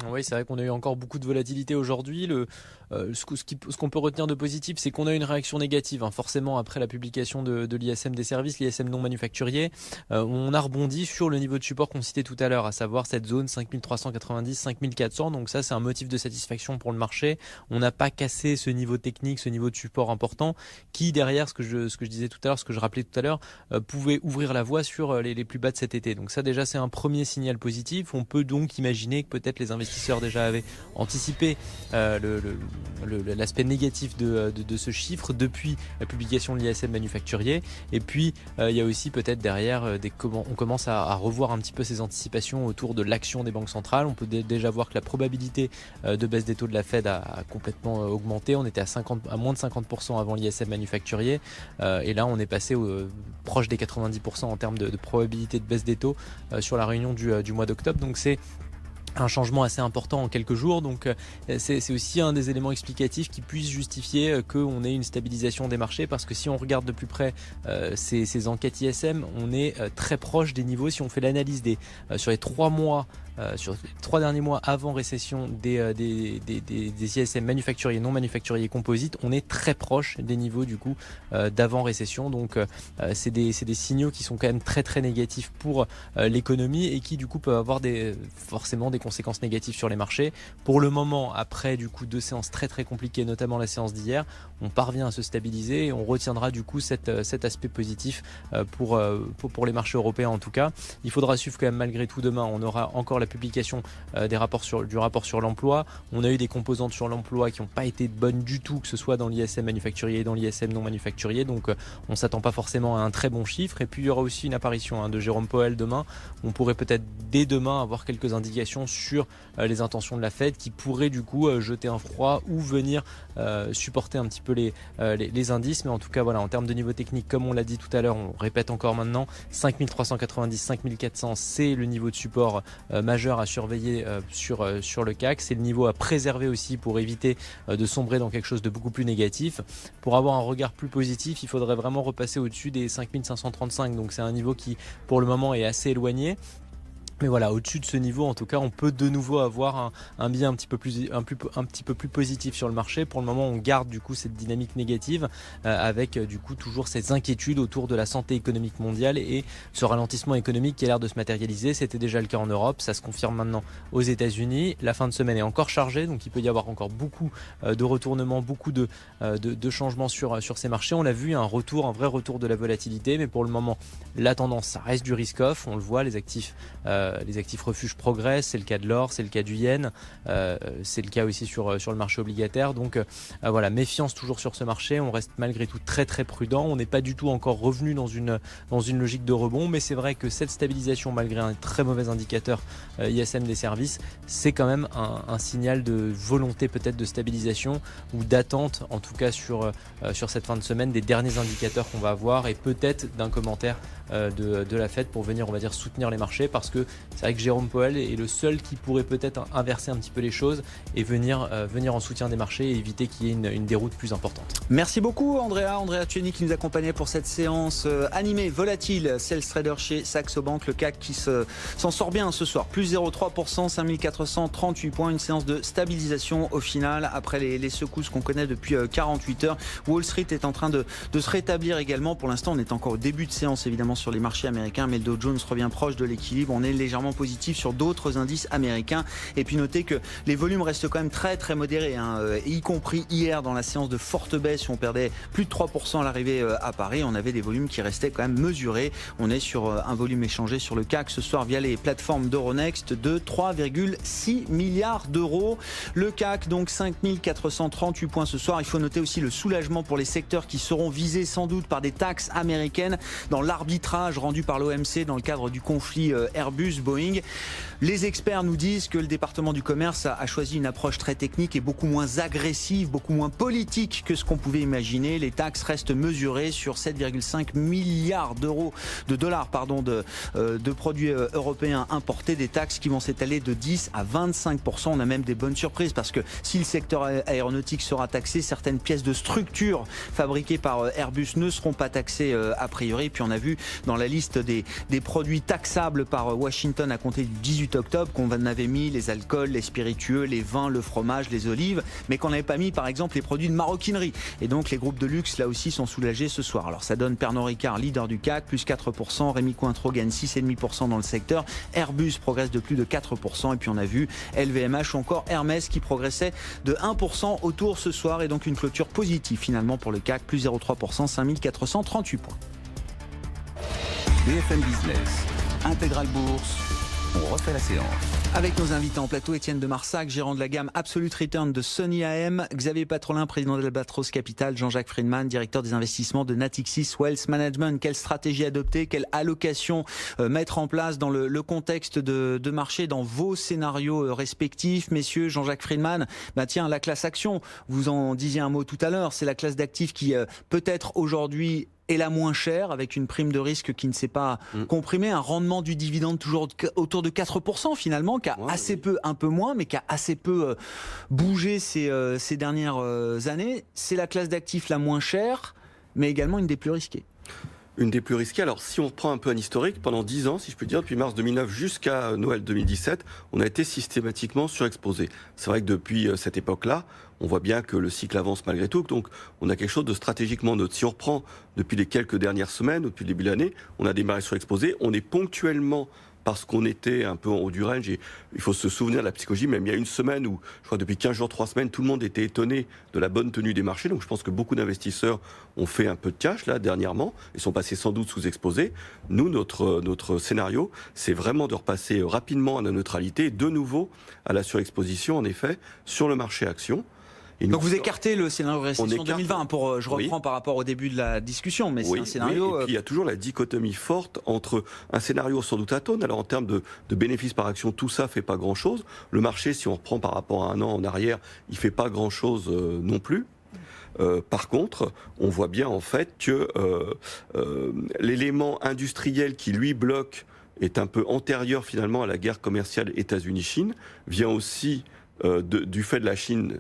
Oui, c'est vrai qu'on a eu encore beaucoup de volatilité aujourd'hui. Ce qu'on peut retenir de positif, c'est qu'on a une réaction négative, forcément, après la publication de l'ISM des services, l'ISM non manufacturier. On a rebondi sur le niveau de support qu'on citait tout à l'heure, à savoir cette zone 5390, 5400. Donc ça, c'est un motif de satisfaction pour le marché. On n'a pas cassé ce niveau technique, ce niveau de support important, qui derrière, ce que je disais tout à l'heure, ce que je rappelais tout à l'heure, pouvait ouvrir la voie sur les plus bas de cet été. Donc ça, déjà, c'est un premier signal positif. On peut donc imaginer que peut-être les investisseurs déjà avaient anticipé l'aspect négatif de ce chiffre depuis la publication de l'ISM manufacturier. Et puis il y a aussi peut-être derrière on commence à revoir un petit peu ces anticipations autour de l'action des banques centrales. On peut déjà voir que la probabilité de baisse des taux de la Fed a complètement augmenté. On était à moins de 50% avant l'ISM manufacturier et là on est passé proche des 90% en termes de probabilité de baisse des taux sur la réunion du mois d'octobre. Donc c'est un changement assez important en quelques jours, donc c'est aussi un des éléments explicatifs qui puisse justifier qu'on ait une stabilisation des marchés, parce que si on regarde de plus près ces enquêtes ISM, on est très proche des niveaux. Si on fait l'analyse sur les 3 mois, sur les 3 derniers mois avant récession des ISM manufacturiers, non manufacturiers, composites, on est très proche des niveaux du coup d'avant récession. Donc c'est des signaux qui sont quand même très très négatifs pour l'économie et qui du coup peuvent avoir forcément des conséquences négatives sur les marchés. Pour le moment, après du coup 2 séances très très compliquées, notamment la séance d'hier, on parvient à se stabiliser et on retiendra du coup cet aspect positif pour les marchés européens en tout cas. Il faudra suivre quand même malgré tout demain. On aura encore la publication du rapport sur l'emploi. On a eu des composantes sur l'emploi qui n'ont pas été bonnes du tout, que ce soit dans l'ISM manufacturier et dans l'ISM non manufacturier. Donc on ne s'attend pas forcément à un très bon chiffre. Et puis il y aura aussi une apparition de Jérôme Powell demain. On pourrait peut-être dès demain avoir quelques indications sur les intentions de la Fed qui pourraient du coup jeter un froid ou venir supporter un petit peu les indices. Mais en tout cas voilà, en termes de niveau technique, comme on l'a dit tout à l'heure, on répète encore maintenant, 5390, 5400, c'est le niveau de support majeur à surveiller sur le CAC. C'est le niveau à préserver aussi pour éviter de sombrer dans quelque chose de beaucoup plus négatif. Pour avoir un regard plus positif, il faudrait vraiment repasser au-dessus des 5535. Donc c'est un niveau qui pour le moment est assez éloigné. Mais voilà, au-dessus de ce niveau, en tout cas, on peut de nouveau avoir un biais un petit peu plus positif sur le marché. Pour le moment, on garde du coup cette dynamique négative avec du coup toujours ces inquiétudes autour de la santé économique mondiale et ce ralentissement économique qui a l'air de se matérialiser. C'était déjà le cas en Europe, ça se confirme maintenant aux États-Unis. La fin de semaine est encore chargée, donc il peut y avoir encore beaucoup de retournements, beaucoup de changements sur ces marchés. On l'a vu, un vrai retour de la volatilité, mais pour le moment, la tendance, ça reste du risk-off. On le voit, les actifs refuges progressent, c'est le cas de l'or, c'est le cas du yen, c'est le cas aussi sur le marché obligataire. Donc voilà, méfiance toujours sur ce marché, on reste malgré tout très très prudent, on n'est pas du tout encore revenu dans une logique de rebond, mais c'est vrai que cette stabilisation, malgré un très mauvais indicateur ISM des services, c'est quand même un signal de volonté peut-être de stabilisation ou d'attente, en tout cas sur cette fin de semaine, des derniers indicateurs qu'on va avoir et peut-être d'un commentaire de la Fed pour venir, on va dire, soutenir les marchés, parce que c'est vrai que Jérôme Powell est le seul qui pourrait peut-être inverser un petit peu les choses et venir en soutien des marchés et éviter qu'il y ait une déroute plus importante. Merci beaucoup Andrea Tchieni qui nous accompagnait pour cette séance animée, volatile, Sales Trader chez Saxo Bank. Le CAC qui s'en sort bien ce soir, plus 0,3%, 5438 points, une séance de stabilisation au final après les secousses qu'on connaît depuis 48 heures. Wall Street est en train de se rétablir également. Pour l'instant, on est encore au début de séance évidemment sur les marchés américains, mais le Dow Jones revient proche de l'équilibre. On est légèrement positif sur d'autres indices américains. Et puis notez que les volumes restent quand même très très modérés, y compris hier dans la séance de forte baisse où on perdait plus de 3% à l'arrivée à Paris. On avait des volumes qui restaient quand même mesurés. On est sur un volume échangé sur le CAC ce soir via les plateformes d'Euronext de 3,6 milliards d'euros. Le CAC donc 5438 points ce soir. Il faut noter aussi le soulagement pour les secteurs qui seront visés sans doute par des taxes américaines dans l'arbitrage rendu par l'OMC dans le cadre du conflit Airbus-Boeing. Les experts nous disent que le département du commerce a choisi une approche très technique et beaucoup moins agressive, beaucoup moins politique que ce qu'on pouvait imaginer. Les taxes restent mesurées sur 7,5 milliards d'euros, de dollars de produits européens importés, des taxes qui vont s'étaler de 10 à 25%. On a même des bonnes surprises parce que si le secteur aéronautique sera taxé, certaines pièces de structure fabriquées par Airbus ne seront pas taxées a priori. Puis on a vu dans la liste des produits taxables par Washington Washington à compter du 18 octobre, qu'on avait mis les alcools, les spiritueux, les vins, le fromage, les olives, mais qu'on n'avait pas mis par exemple les produits de maroquinerie. Et donc les groupes de luxe là aussi sont soulagés ce soir. Alors ça donne Pernod Ricard, leader du CAC, plus 4%, Rémy Cointreau gagne 6,5% dans le secteur, Airbus progresse de plus de 4%, et puis on a vu LVMH ou encore Hermès qui progressait de 1% autour ce soir, et donc une clôture positive finalement pour le CAC, plus 0,3%, 5438 points. BFM Business, Intégral Bourse, on refait la séance. Avec nos invités en plateau, Étienne de Marsac, gérant de la gamme Absolute Return de Sony AM, Xavier Patrolin, président d'Albatros Capital, Jean-Jacques Friedman, directeur des investissements de Natixis Wealth Management. Quelle stratégie adopter, quelle allocation mettre en place dans le contexte de marché, dans vos scénarios respectifs, messieurs? Jean-Jacques Friedman, tiens, la classe action, vous en disiez un mot tout à l'heure, c'est la classe d'actifs qui peut-être aujourd'hui est la moins chère, avec une prime de risque qui ne s'est pas comprimée, un rendement du dividende toujours autour de 4% finalement, qui a assez peu, un peu moins, mais qui a assez peu bougé ces dernières années. C'est la classe d'actifs la moins chère, mais également une des plus risquées. Une des plus risquées. Alors, si on reprend un peu un historique, pendant 10 ans, si je peux dire, depuis mars 2009 jusqu'à Noël 2017, on a été systématiquement surexposé. C'est vrai que depuis cette époque-là, on voit bien que le cycle avance malgré tout. Donc, on a quelque chose de stratégiquement neutre. Si on reprend depuis les quelques dernières semaines, ou depuis le début de l'année, on a démarré surexposé. On est ponctuellement, parce qu'on était un peu en haut du range, et il faut se souvenir de la psychologie, même il y a une semaine où, je crois depuis 15 jours, 3 semaines, tout le monde était étonné de la bonne tenue des marchés. Donc je pense que beaucoup d'investisseurs ont fait un peu de cash là dernièrement, et sont passés sans doute sous-exposés. Nous, notre scénario, c'est vraiment de repasser rapidement à la neutralité, de nouveau à la surexposition, en effet, sur le marché action. Donc vous écartez le scénario récession 2020, je reprends par rapport au début de la discussion, mais c'est un scénario... Et puis il y a toujours la dichotomie forte entre un scénario sans doute atone. Alors en termes de bénéfices par action, tout ça fait pas grand-chose. Le marché, si on reprend par rapport à un an en arrière, il fait pas grand-chose non plus. Par contre, on voit bien en fait que l'élément industriel qui lui bloque est un peu antérieur finalement à la guerre commerciale États-Unis-Chine, vient aussi du fait de la Chine,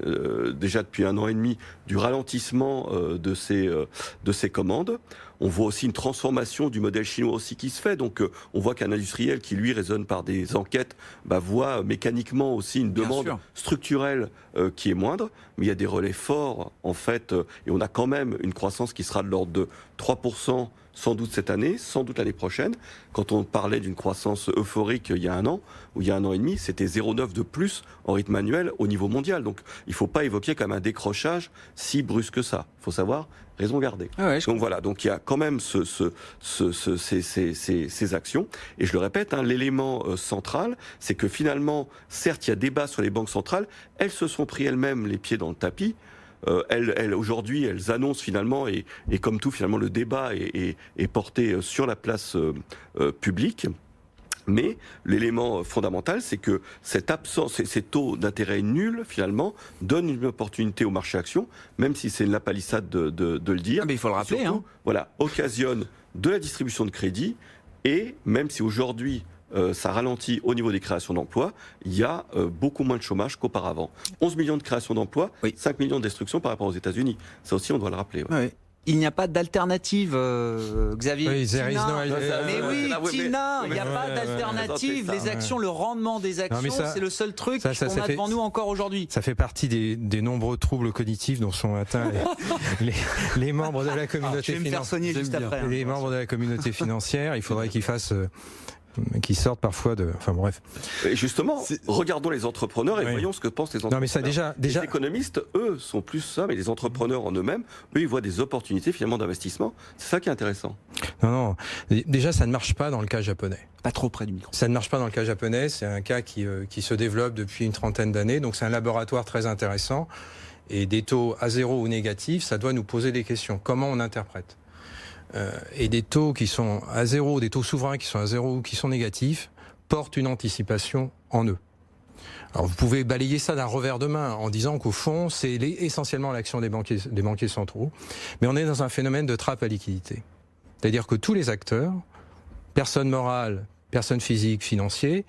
déjà depuis 1 an et demi, du ralentissement de ses commandes. On voit aussi une transformation du modèle chinois aussi qui se fait. Donc on voit qu'un industriel qui, lui, raisonne par des enquêtes, voit mécaniquement aussi une demande structurelle qui est moindre. Mais il y a des relais forts, en fait, et on a quand même une croissance qui sera de l'ordre de 3%, sans doute cette année, sans doute l'année prochaine. Quand on parlait d'une croissance euphorique il y a 1 an, ou il y a 1 an et demi, c'était 0,9 de plus en rythme annuel au niveau mondial. Donc il ne faut pas évoquer comme un décrochage si brusque que ça. Il faut savoir raison garder. Donc voilà, donc il y a quand même ces actions. Et je le répète, l'élément central, c'est que finalement, certes, il y a débat sur les banques centrales, elles se sont pris elles-mêmes les pieds dans le tapis. Aujourd'hui, elles annoncent finalement, et comme tout, finalement, le débat est porté sur la place publique. Mais l'élément fondamental, c'est que cette absence, ces taux d'intérêt nuls, finalement, donnent une opportunité au marché action, même si c'est une lapalissade de le dire. Mais il faut le rappeler. Surtout, voilà, occasionne de la distribution de crédit, et même si aujourd'hui, ça ralentit au niveau des créations d'emplois, il y a beaucoup moins de chômage qu'auparavant. 11 millions de créations d'emplois, 5 millions de destructions par rapport aux États-Unis. Ça aussi, on doit le rappeler. Il n'y a pas d'alternative, Xavier. Oui, Tina. Mais oui, Tina, il n'y a pas d'alternative. Les actions, le rendement des actions, c'est le seul truc qu'on a devant nous encore aujourd'hui. Ça fait partie des nombreux troubles cognitifs dont sont atteints les membres de la communauté financière. Les membres de la communauté financière, il faudrait qu'ils fassent... qui sortent parfois de... Enfin bref. Et justement, regardons les entrepreneurs et voyons ce que pensent les entrepreneurs. Non, mais ça, déjà... Les économistes, eux, sont plus ça, mais les entrepreneurs en eux-mêmes, eux, ils voient des opportunités finalement d'investissement. C'est ça qui est intéressant. Non. Déjà, ça ne marche pas dans le cas japonais. Pas trop près du micro. Ça ne marche pas dans le cas japonais. C'est un cas qui se développe depuis une trentaine d'années. Donc c'est un laboratoire très intéressant. Et des taux à zéro ou négatifs, ça doit nous poser des questions. Comment on interprète ? Et des taux qui sont à zéro, des taux souverains qui sont à zéro ou qui sont négatifs, portent une anticipation en eux. Alors vous pouvez balayer ça d'un revers de main en disant qu'au fond, c'est essentiellement l'action des banquiers centraux, mais on est dans un phénomène de trappe à liquidité. C'est-à-dire que tous les acteurs, personnes morales, personnes physiques, financiers,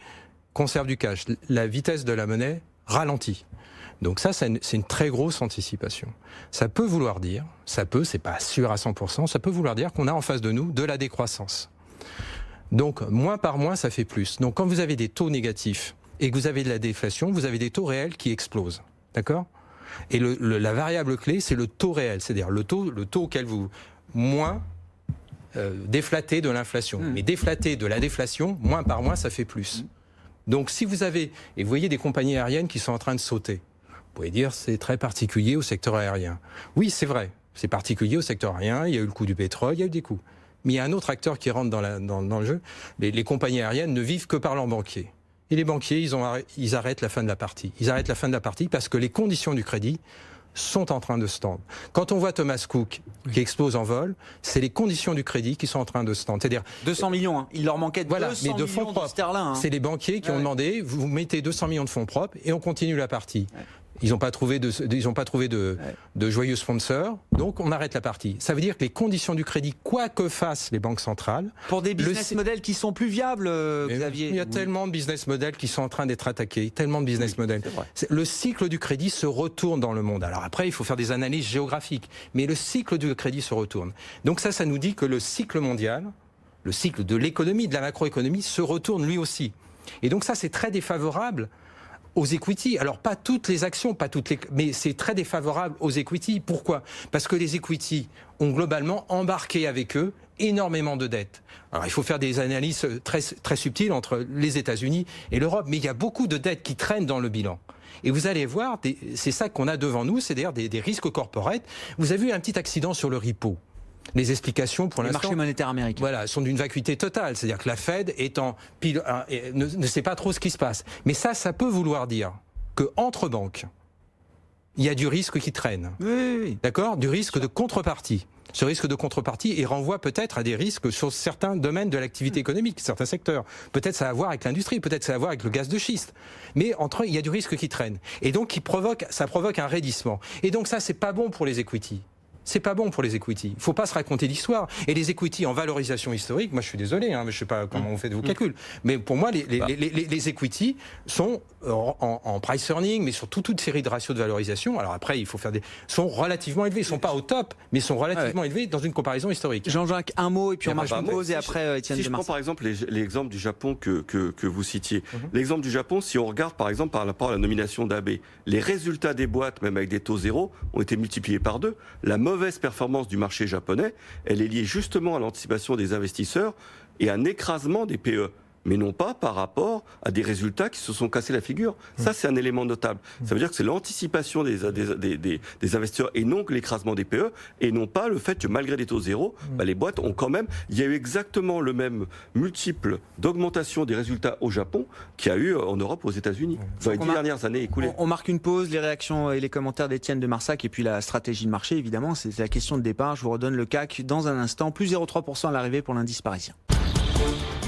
conservent du cash. La vitesse de la monnaie ralentit. Donc ça, c'est une très grosse anticipation. Ça peut vouloir dire, c'est pas sûr à 100%, ça peut vouloir dire qu'on a en face de nous de la décroissance. Donc, moins par moins, ça fait plus. Donc, quand vous avez des taux négatifs et que vous avez de la déflation, vous avez des taux réels qui explosent. D'accord ? Et la variable clé, c'est le taux réel. C'est-à-dire le taux auquel vous... moins déflaté de l'inflation. Mais déflaté de la déflation, moins par moins, ça fait plus. Donc, si vous avez... Et vous voyez des compagnies aériennes qui sont en train de sauter. Vous pouvez dire c'est très particulier au secteur aérien. Oui, c'est vrai. C'est particulier au secteur aérien. Il y a eu le coût du pétrole, il y a eu des coûts. Mais il y a un autre acteur qui rentre dans le jeu. Les compagnies aériennes ne vivent que par leurs banquiers. Et les banquiers, ils arrêtent la fin de la partie. Ils arrêtent la fin de la partie parce que les conditions du crédit sont en train de se tendre. Quand on voit Thomas Cook qui explose en vol, c'est les conditions du crédit qui sont en train de se tendre. C'est-à-dire 200 millions. Il leur manquait 200 mais de fonds millions propres. de sterling. C'est les banquiers qui ont demandé, vous mettez 200 millions de fonds propres et on continue la partie. Ils n'ont pas trouvé de joyeux sponsors, donc on arrête la partie. Ça veut dire que les conditions du crédit, quoi que fassent les banques centrales... Pour des business models qui sont plus viables, Xavier. Il y a tellement de business models qui sont en train d'être attaqués, tellement de business models. Le cycle du crédit se retourne dans le monde. Alors après, il faut faire des analyses géographiques, mais le cycle du crédit se retourne. Donc ça nous dit que le cycle mondial, le cycle de l'économie, de la macroéconomie, se retourne lui aussi. Et donc ça, c'est très défavorable aux equity. Alors pas toutes les actions, mais c'est très défavorable aux equity. Pourquoi ? Parce que les equity ont globalement embarqué avec eux énormément de dettes. Alors il faut faire des analyses très, très subtiles entre les États-Unis et l'Europe, mais il y a beaucoup de dettes qui traînent dans le bilan. Et vous allez voir, c'est ça qu'on a devant nous, c'est-à-dire des risques corporate. Vous avez eu un petit accident sur le repo. Les explications pour l'instant... Les marchés monétaires américains. Voilà, sont d'une vacuité totale. C'est-à-dire que la Fed ne sait pas trop ce qui se passe. Mais ça peut vouloir dire qu'entre banques, il y a du risque qui traîne. Oui. D'accord ? Du risque de contrepartie. Ce risque de contrepartie renvoie peut-être à des risques sur certains domaines de l'activité économique, certains secteurs. Peut-être ça a à voir avec l'industrie, peut-être ça a à voir avec le gaz de schiste. Mais il y a du risque qui traîne. Et donc ça provoque un raidissement. Et donc ça, c'est pas bon pour les equity. C'est pas bon pour les equity. Il faut pas se raconter d'histoire. Et les equity en valorisation historique, moi je suis désolé, mais je sais pas comment vous faites vos calculs. Mais pour moi, les equity sont en price earning, mais sur toute série de ratios de valorisation. Alors après, il faut faire sont relativement élevés. Ils sont pas au top, mais sont relativement élevés dans une comparaison historique. Jean-Jacques, un mot et puis on marche une pause et après Étienne. Si je prends par exemple l'exemple du Japon que vous citiez, l'exemple du Japon, si on regarde par exemple par rapport à la nomination d'Abe, les résultats des boîtes, même avec des taux zéro, ont été multipliés par 2. La mauvaise performance du marché japonais, elle est liée justement à l'anticipation des investisseurs et à un écrasement des PE, mais non pas par rapport à des résultats qui se sont cassés la figure. Ça, c'est un élément notable. Ça veut dire que c'est l'anticipation des investisseurs et non que l'écrasement des PE, et non pas le fait que malgré des taux zéro, les boîtes ont quand même... Il y a eu exactement le même multiple d'augmentation des résultats au Japon qu'il y a eu en Europe, aux États-Unis, dans les 10 dernières années écoulées. On marque une pause, les réactions et les commentaires d'Étienne de Marsac, et puis la stratégie de marché, évidemment, c'est la question de départ. Je vous redonne le CAC dans un instant, plus 0,3% à l'arrivée pour l'indice parisien.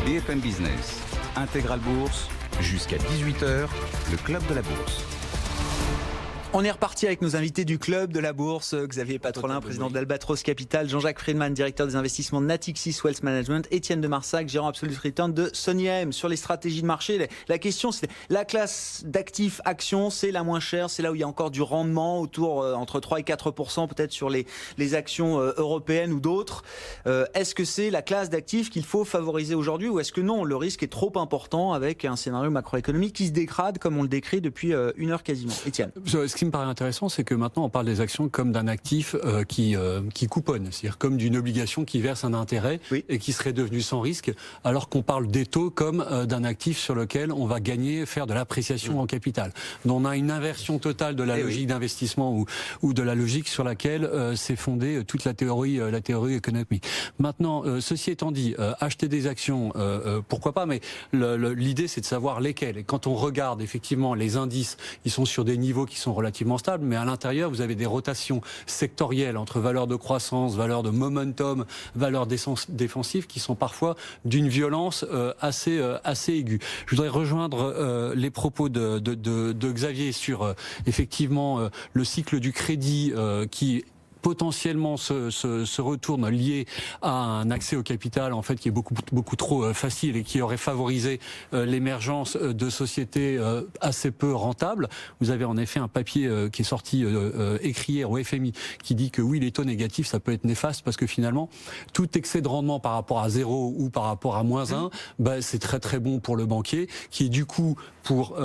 BFM Business, Intégral Bourse, jusqu'à 18h, le Club de la Bourse. On est reparti avec nos invités du Club de la Bourse, Xavier Patrolin, président d'Albatros Capital, Jean-Jacques Friedman, directeur des investissements de Natixis Wealth Management, Étienne de Marsac, gérant Absolute Return de Sony AM. Sur les stratégies de marché, la question c'est la classe d'actifs actions, c'est la moins chère, c'est là où il y a encore du rendement autour entre 3 et 4% peut-être sur les actions européennes ou d'autres. Est-ce que c'est la classe d'actifs qu'il faut favoriser aujourd'hui ou est-ce que non, le risque est trop important avec un scénario macroéconomique qui se dégrade comme on le décrit depuis une heure quasiment. Étienne. Ce qui me paraît intéressant, c'est que maintenant on parle des actions comme d'un actif qui couponne, c'est-à-dire comme d'une obligation qui verse un intérêt et qui serait devenu sans risque, alors qu'on parle des taux comme d'un actif sur lequel on va gagner, faire de l'appréciation en capital. Donc on a une inversion totale de la logique d'investissement ou de la logique sur laquelle s'est fondée toute la théorie économique. Maintenant, ceci étant dit, acheter des actions, pourquoi pas, mais l'idée c'est de savoir lesquelles. Et quand on regarde effectivement les indices, ils sont sur des niveaux qui sont relativement stable, mais à l'intérieur, vous avez des rotations sectorielles entre valeurs de croissance, valeurs de momentum, valeurs défensives qui sont parfois d'une violence assez aiguë. Je voudrais rejoindre les propos de Xavier sur effectivement le cycle du crédit qui potentiellement se retourne lié à un accès au capital en fait qui est beaucoup trop facile et qui aurait favorisé l'émergence de sociétés assez peu rentables. Vous avez en effet un papier qui est sorti écrit hier au FMI qui dit que oui, les taux négatifs ça peut être néfaste parce que finalement tout excès de rendement par rapport à 0 ou par rapport à -1, c'est très très bon pour le banquier qui est du coup pour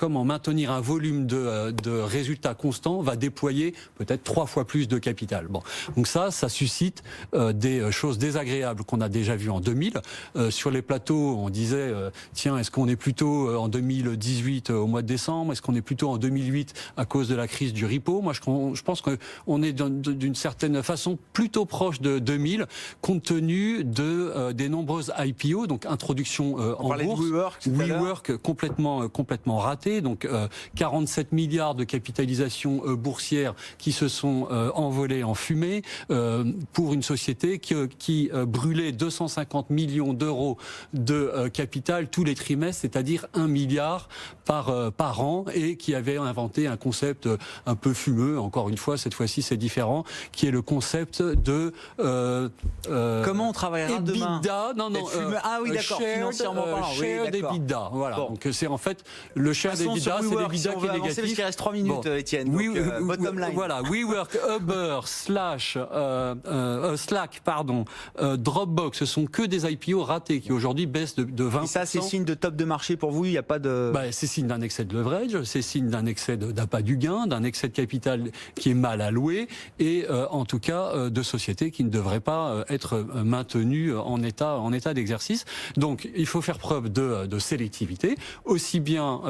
maintenir un volume de résultats constants va déployer peut-être 3 fois plus de capital. Bon, donc ça suscite des choses désagréables qu'on a déjà vues en 2000. Sur les plateaux, on disait tiens, est-ce qu'on est plutôt en 2018 au mois de décembre, est-ce qu'on est plutôt en 2008 à cause de la crise du repo? Moi, je pense qu'on est d'une certaine façon plutôt proche de 2000, compte tenu des nombreuses IPO, donc introduction en bourse. WeWork complètement raté, donc 47 milliards de capitalisation boursière qui se sont envolés en fumée pour une société qui brûlait 250 millions d'euros de capital tous les trimestres, c'est-à-dire 1 milliard par an, et qui avait inventé un concept un peu fumeux, encore une fois, cette fois-ci c'est différent, qui est le concept de comment on travaillera demain. Ah oui, d'accord, financièrement parlant. Share d'EBITDA, voilà. Bon. Donc c'est en fait le share d'EBITDA, c'est l'EBITDA qui est négatif. Parce qu'il reste 3 minutes, Étienne. Bottom line. Voilà, WeWork, Uber, Slack, Dropbox, ce sont que des IPO ratés qui aujourd'hui baissent de 20%. Et ça, c'est signe de top de marché pour vous. Il n'y a pas de. C'est signe d'un excès de leverage, c'est signe d'un excès d'appât du gain, d'un excès de capital qui est mal alloué, et en tout cas de sociétés qui ne devraient pas être maintenues en état d'exercice. Donc il faut faire preuve de sélectivité, aussi bien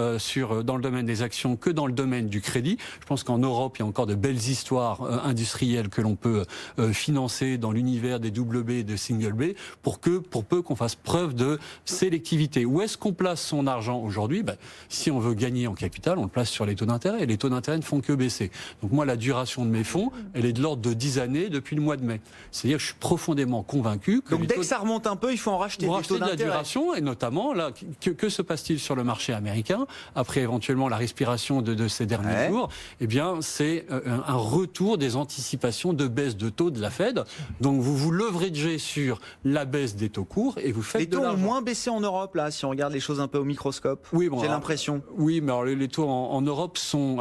dans le domaine des actions que dans le domaine du crédit. Je pense qu'en Europe, il y a encore de belles histoires industrielles que l'on peut financer dans l'univers des double B et des single B pour peu qu'on fasse preuve de sélectivité. Où est-ce qu'on place son argent aujourd'hui ? Si on veut gagner en capital, on le place sur les taux d'intérêt, et les taux d'intérêt ne font que baisser. Donc moi, la duration de mes fonds, elle est de l'ordre de 10 années depuis le mois de mai. C'est-à-dire que je suis profondément convaincu que... Donc dès que ça remonte un peu, il faut en racheter des taux d'intérêt. De la duration, et notamment, là, que se passe-t-il sur le marché américain, après éventuellement la respiration de ces derniers jours ? Eh bien, c'est un retour des anticipations de baisse de taux de la Fed. Donc vous vous leveragez sur la baisse des taux courts et vous faites de l'argent. Les taux ont moins baissé en Europe, là, si on regarde les choses un peu au microscope. Oui, j'ai l'impression. Oui, mais alors les taux en Europe sont...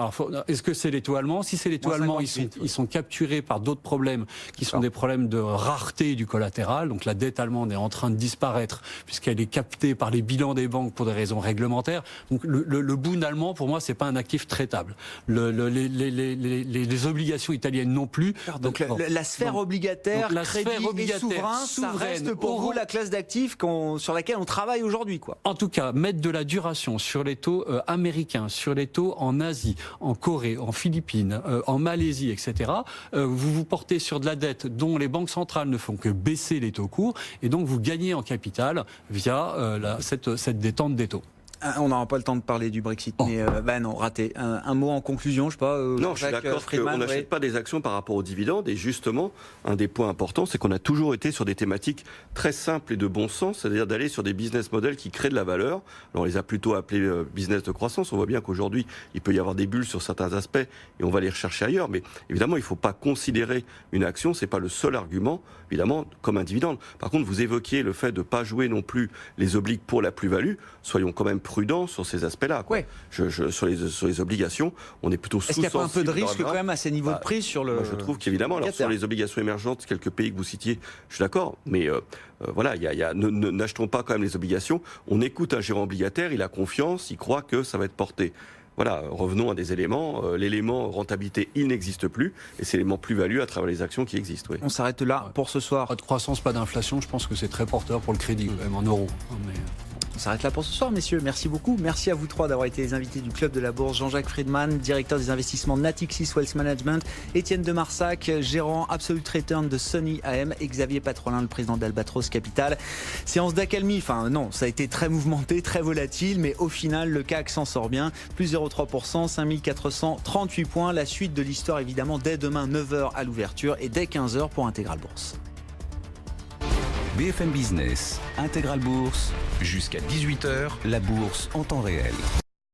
Est-ce que c'est les taux allemands ? Si c'est les taux allemands, ils sont capturés par d'autres problèmes qui sont des problèmes de rareté du collatéral. Donc la dette allemande est en train de disparaître puisqu'elle est captée par les bilans des banques pour des raisons réglementaires. Donc le Bund allemand, pour moi, c'est pas un actif traitable. Les obligations italiennes non plus. Donc la sphère obligataire, crédit et souverain, ça reste pour vous la classe d'actifs sur laquelle on travaille aujourd'hui, quoi. En tout cas, mettre de la duration sur les taux américains, sur les taux en Asie, en Corée, en Philippines, en Malaisie, etc. Vous vous portez sur de la dette dont les banques centrales ne font que baisser les taux courts, et donc vous gagnez en capital via cette détente des taux. On n'aura pas le temps de parler du Brexit, mais non, raté. Un mot en conclusion, je sais pas. Non, je suis d'accord qu'on n'achète pas des actions par rapport aux dividendes, et justement, un des points importants, c'est qu'on a toujours été sur des thématiques très simples et de bon sens, c'est-à-dire d'aller sur des business models qui créent de la valeur. Alors, on les a plutôt appelés business de croissance. On voit bien qu'aujourd'hui, il peut y avoir des bulles sur certains aspects, et on va les rechercher ailleurs. Mais évidemment, il ne faut pas considérer une action, c'est pas le seul argument, évidemment, comme un dividende. Par contre, vous évoquiez le fait de ne pas jouer non plus les obliques pour la plus-value. Soyons quand même prudent sur ces aspects-là. Ouais. Sur les obligations, on est plutôt sous-sensible. Est-ce qu'il n'y a pas un peu de risque quand même à ces niveaux de prix sur le... Moi, je trouve qu'évidemment, alors sur les obligations émergentes, quelques pays que vous citiez, je suis d'accord, mais voilà, n'achetons pas quand même les obligations. On écoute un gérant obligataire, il a confiance, il croit que ça va être porté. Voilà, revenons à des éléments. L'élément rentabilité, il n'existe plus, et c'est l'élément plus-value à travers les actions qui existent. Oui. On s'arrête là pour ce soir. Pas de croissance, pas d'inflation, je pense que c'est très porteur pour le crédit, même en euros. On s'arrête là pour ce soir, messieurs. Merci beaucoup. Merci à vous trois d'avoir été les invités du Club de la Bourse. Jean-Jacques Friedman, directeur des investissements Natixis Wealth Management. Étienne de Marsac, gérant Absolute Return de Sony AM. Et Xavier Patrolin, le président d'Albatros Capital. Séance d'accalmie. Enfin, non, ça a été très mouvementé, très volatile. Mais au final, le CAC s'en sort bien. Plus 0,3%, 5438 points. La suite de l'histoire, évidemment, dès demain, 9h à l'ouverture et dès 15h pour Intégral Bourse. BFM Business, Intégral Bourse, jusqu'à 18h, la bourse en temps réel.